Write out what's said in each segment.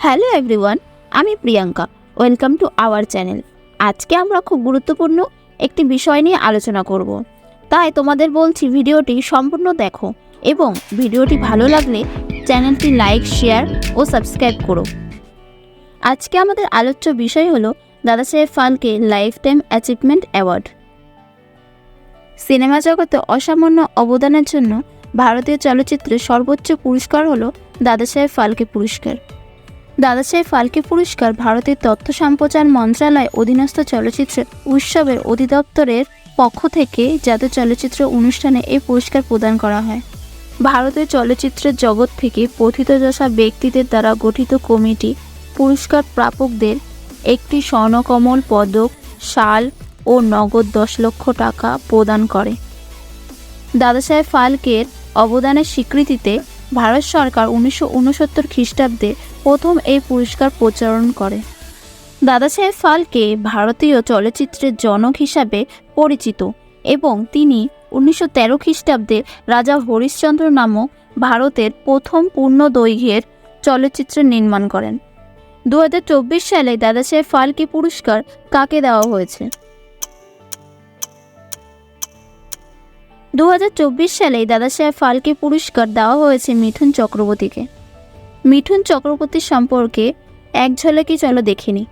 Hello everyone, আমি Priyanka. Welcome to our channel. আজকে আমরা খুব গুরুত্বপূর্ণ একটি বিষয় নিয়ে আলোচনা করব, তাই তোমাদের বলছি ভিডিওটি সম্পূর্ণ দেখো এবং ভিডিওটি ভালো লাগলে চ্যানেলটি লাইক, শেয়ার ও সাবস্ক্রাইব করো। আজকে আমাদের আলোচ্য বিষয় হলো দাদা সাহেব Phalke life time achievement award. Cinema জগতে অসামান্য অবদানের জন্য ভারতীয় চলচ্চিত্রের সর্বোচ্চ পুরস্কার হলো দাদা সাহেব ফালকে পুরস্কার। দাদা সাহেব ফালকে পুরস্কার ভারতের তথ্য সম্প্রচার মন্ত্রণালয় অধীনস্থ চলচ্চিত্র উৎসবের অধিদপ্তরের পক্ষ থেকে জাতীয় চলচ্চিত্র অনুষ্ঠানে এই পুরস্কার প্রদান করা হয়। ভারতের চলচ্চিত্রের জগৎ থেকে প্রথিতযশা ব্যক্তিদের দ্বারা গঠিত কমিটি পুরস্কার প্রাপকদের একটি স্বর্ণকমল পদক, শাল ও নগদ 10 লক্ষ টাকা প্রদান করে। দাদা সাহেব ফালকের অবদানের স্বীকৃতিতে ভারত সরকার 1969 খ্রিস্টাব্দে প্রথম এই পুরস্কার প্রচলন করে। দাদা সাহেব ফালকে ভারতীয় চলচ্চিত্রের জনক হিসাবে পরিচিত এবং তিনি 1913 খ্রিস্টাব্দে রাজা হরিশ্চন্দ্র নামক ভারতের প্রথম পূর্ণদৈর্ঘ্যের চলচ্চিত্র নির্মাণ করেন। 2024 সালে দাদা সাহেব ফালকে পুরস্কার কাকে দেওয়া হয়েছে? 2024 সালে দাদা সাহেব ফালকে পুরস্কার দেওয়া হয়েছে মিঠুন চক্রবর্তীকে। মিঠুন চক্রবর্তী সম্পর্কে এক ঝলকে চলো দেখিনি।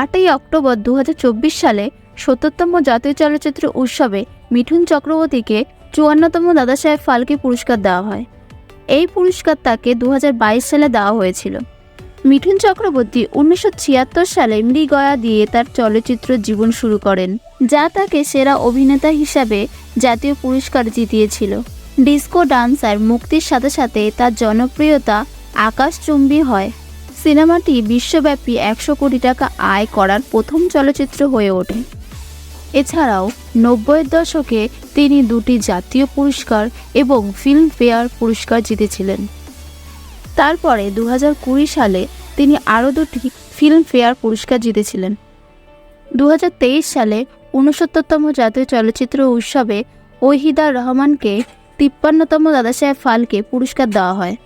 8ই অক্টোবর 2024 সালে 70তম জাতীয় চলচ্চিত্র উৎসবে মিঠুন চক্রবর্তীকে 54তম দাদা সাহেব ফালকে পুরস্কার দেওয়া হয়। এই পুরস্কার তাকে 2022 সালে দেওয়া হয়েছিল। মিঠুন চক্রবর্তী 1976 সালে মৃগয়া দিয়ে তার চলচ্চিত্র জীবন শুরু করেন, যা তাকে সেরা অভিনেতা হিসাবে জাতীয় পুরস্কার জিতিয়েছিল। ডিস্কো ডান্সার মুক্তির সাথে সাথে তার জনপ্রিয়তা আকাশচুম্বী হয়। সিনেমাটি বিশ্বব্যাপী 100 কোটি টাকা আয় করার প্রথম চলচ্চিত্র হয়ে ওঠে। এছাড়াও 90-এর দশকে তিনি 2টি জাতীয় পুরস্কার এবং ফিল্মফেয়ার পুরস্কার জিতেছিলেন। তারপরে 2020 সালে তিনি আরও 2টি ফিল্মফেয়ার পুরস্কার জিতেছিলেন। 2023 সালে 69তম জাতীয় চলচ্চিত্র উৎসবে ওহিদার রহমানকে 53তম দাদা সাহেব ফালকে পুরস্কার দেওয়া হয়।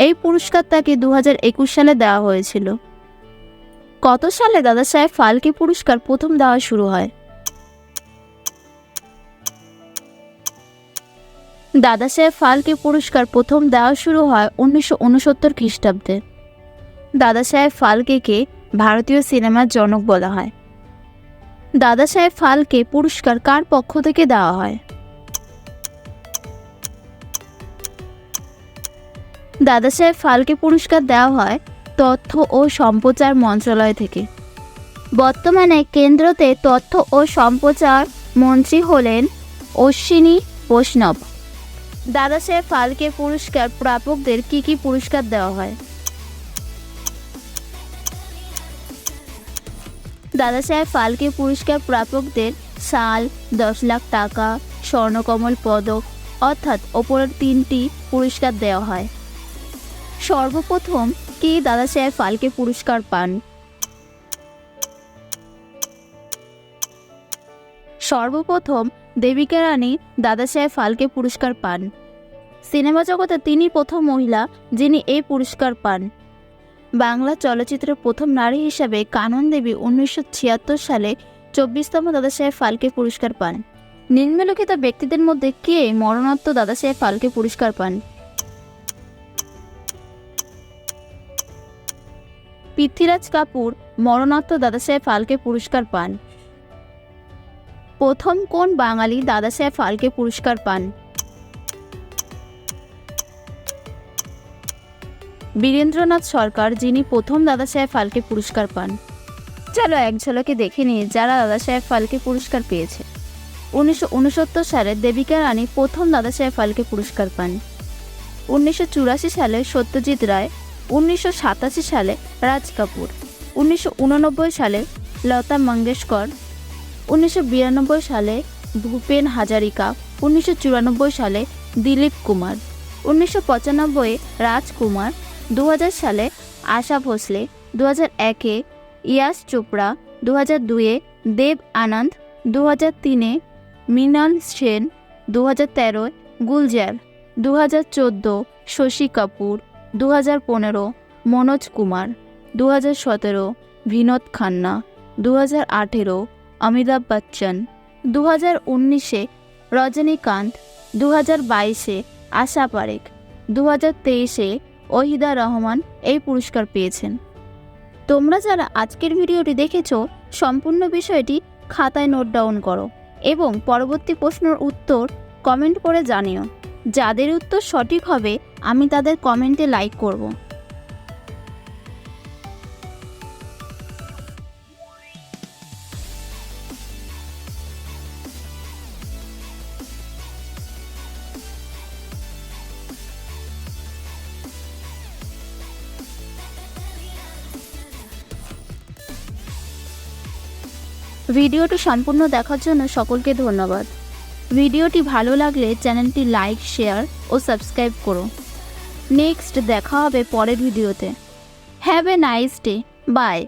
এই পুরস্কার তাকে 2021 সালে দেওয়া হয়েছিল। কত সালে দাদা সাহেব ফালকে পুরস্কার প্রথম দেওয়া শুরু হয়? দাদা সাহেব ফালকে পুরস্কার প্রথম দেওয়া শুরু হয় 1969 খ্রিস্টাব্দে। দাদা সাহেব ফালকেকে ভারতীয় সিনেমার জনক বলা হয়। দাদা সাহেব ফালকে পুরস্কার কার পক্ষ থেকে দেওয়া হয়? দাদা সাহেব ফালকে পুরস্কার দেওয়া হয় তথ্য ও সম্প্রচার মন্ত্রণালয় থেকে। বর্তমানে কেন্দ্রতে তথ্য ও সম্প্রচার মন্ত্রী হলেন অশ্বিনী বৈষ্ণব। দাদা সাহেব ফালকে পুরস্কার প্রাপকদের কি কি পুরস্কার দেওয়া হয়? দাদা সাহেব ফালকে পুরস্কার প্রাপকদের শাল, 10 লাখ টাকা, স্বর্ণকমল পদক অর্থাৎ ওপরের 3টি পুরস্কার দেওয়া হয়। সর্বপ্রথম কে দাদা সাহেব ফালকে পুরস্কার পান? সর্বপ্রথম দেবিকা রানী দাদা সাহেব ফালকে পুরস্কার পান। সিনেমা জগতে তিনি প্রথম মহিলা যিনি এই পুরস্কার পান। বাংলা চলচ্চিত্রের প্রথম নারী হিসাবে কানন দেবী 1976 সালে 24তম দাদা সাহেব ফালকে পুরস্কার পান। নিম্নলিখিত ব্যক্তিদের মধ্যে কে মরণোত্তর দাদা সাহেব ফালকে পুরস্কার পান? পৃথ্বীরাজ কাপুর মরণোত্তর দাদা সাহেব ফালকে পুরস্কার পান। প্রথম কোন বাঙালি দাদা সাহেব ফালকে পুরস্কার পান? বীরেন্দ্রনাথ সরকার, যিনি প্রথম দাদা সাহেব ফালকে পুরস্কার পান। চলো এক ঝলকে দেখে নিই যারা দাদা সাহেব ফালকে পুরস্কার পেয়েছে। 1969 সালে দেবিকা রানী প্রথম দাদা সাহেব ফালকে পুরস্কার পান। 1984 সালে সত্যজিৎ রায়, 1987 সালে রাজ কাপুর, 1989 সালে লতা মঙ্গেশকর, 1992 সালে ভূপেন হাজারিকা, 1994 সালে দিলীপ কুমার, 1995 রাজকুমার, 2000 সালে আশা ভোসলে, 2001 ইয়াশ চোপড়া, 2002 দেব আনন্দ, 2003 মৃণাল সেন, 2013 গুলজার, 2014 শশী কাপুর, 2015 মনোজ কুমার, 2017 বিনোদ খান্না, 2018 অমিতাভ বচ্চন, 2019 রজনীকান্ত, 2022 আশা পারেখ, 2023 ওহিদা রহমান এই পুরস্কার পেয়েছেন। তোমরা যারা আজকের ভিডিওটি দেখেছো সম্পূর্ণ বিষয়টি খাতায় নোট ডাউন করো এবং পরবর্তী প্রশ্নের উত্তর কমেন্ট করে জানিও। যাদের উত্তর সঠিক হবে আমি তাদের কমেন্টে লাইক করব। ভিডিওটি সম্পূর্ণ দেখার জন্য সকলকে ধন্যবাদ। ভিডিওটি ভালো লাগলে চ্যানেলটি লাইক, শেয়ার ও সাবস্ক্রাইব করো। নেক্সট দেখা হবে পরের ভিডিওতে। Have a nice day. By.